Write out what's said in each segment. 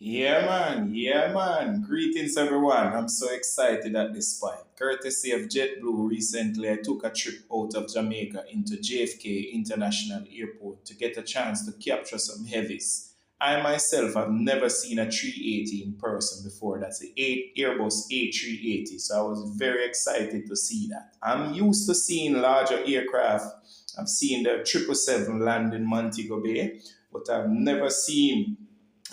Yeah man, greetings everyone. I'm so excited at this point. Courtesy of JetBlue, recently I took a trip out of Jamaica into JFK International Airport to get a chance to capture some heavies. I myself have never seen a 380 in person before. That's the Airbus A380, so I was very excited to see that. I'm used to seeing larger aircraft. I've seen the 777 land in Montego Bay, but I've never seen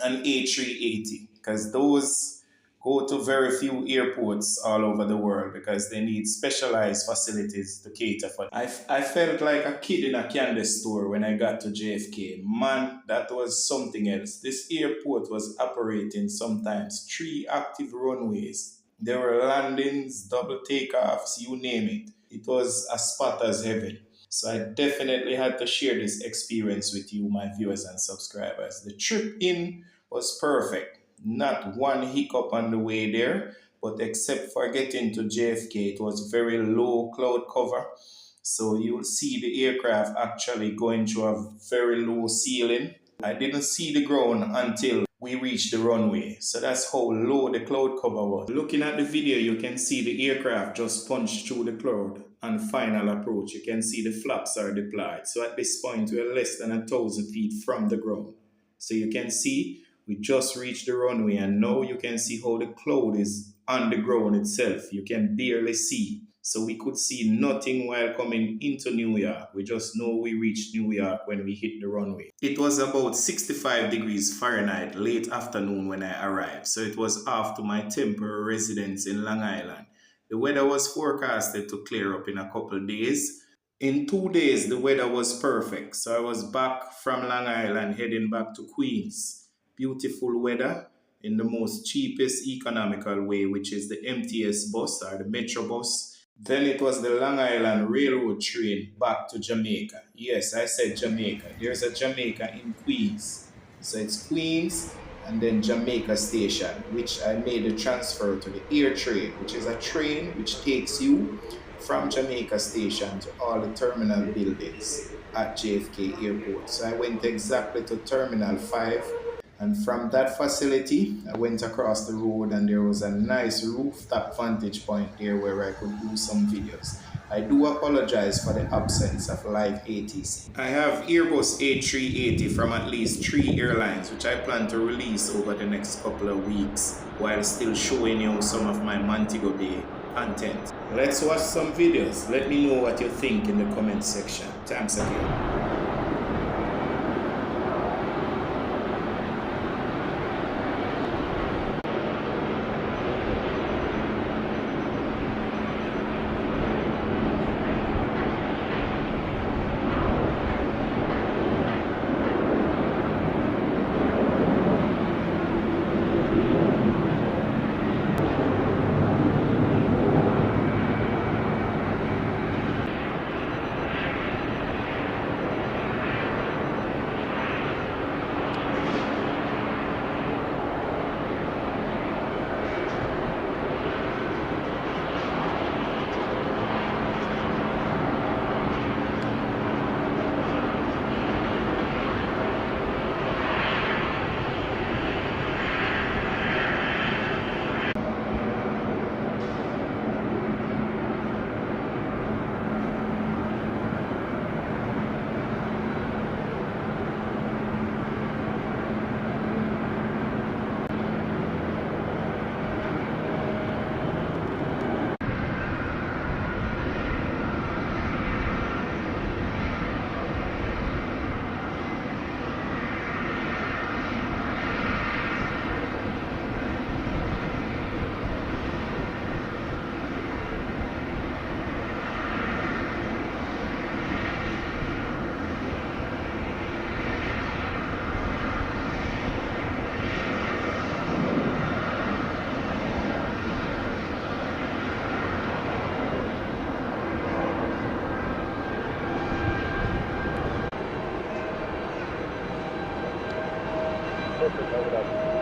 an A380 because those go to very few airports all over the world because they need specialized facilities to cater for. I felt like a kid in a candy store when I got to JFK. Man, that was something else. This airport was operating sometimes 3 active runways. There were landings, double takeoffs, you name it. It was a spot as heaven. So I definitely had to share this experience with you, my viewers and subscribers. The trip in was perfect. Not one hiccup on the way there, but except for getting to JFK, it was very low cloud cover. So you'll see the aircraft actually going through a very low ceiling. I didn't see the ground until we reached the runway. So that's how low the cloud cover was. Looking at the video, you can see the aircraft just punched through the cloud. On final approach, you can see the flaps are deployed. So at this point, we're less than 1,000 feet from the ground. So you can see we just reached the runway, and now you can see how the cloud is on the ground itself. You can barely see. So we could see nothing while coming into New York. We just know we reached New York when we hit the runway. It was about 65 degrees Fahrenheit late afternoon when I arrived. So it was off to my temporary residence in Long Island. The weather was forecasted to clear up in a couple of days. In 2 days, the weather was perfect. So I was back from Long Island heading back to Queens. Beautiful weather in the most cheapest economical way, which is the MTS bus or the Metro bus. Then it was the Long Island Railroad train back to Jamaica. Yes, I said Jamaica. There's a Jamaica in Queens. So it's Queens and then Jamaica Station, which I made a transfer to the Air Train, which is a train which takes you from Jamaica Station to all the terminal buildings at JFK Airport. So I went exactly to Terminal 5, and from that facility, I went across the road and there was a nice rooftop vantage point there where I could do some videos. I do apologize for the absence of live ATC. I have Airbus A380 from at least 3 airlines, which I plan to release over the next couple of weeks while still showing you some of my Montego Bay content. Let's watch some videos. Let me know what you think in the comment section. Thanks again. Perfect,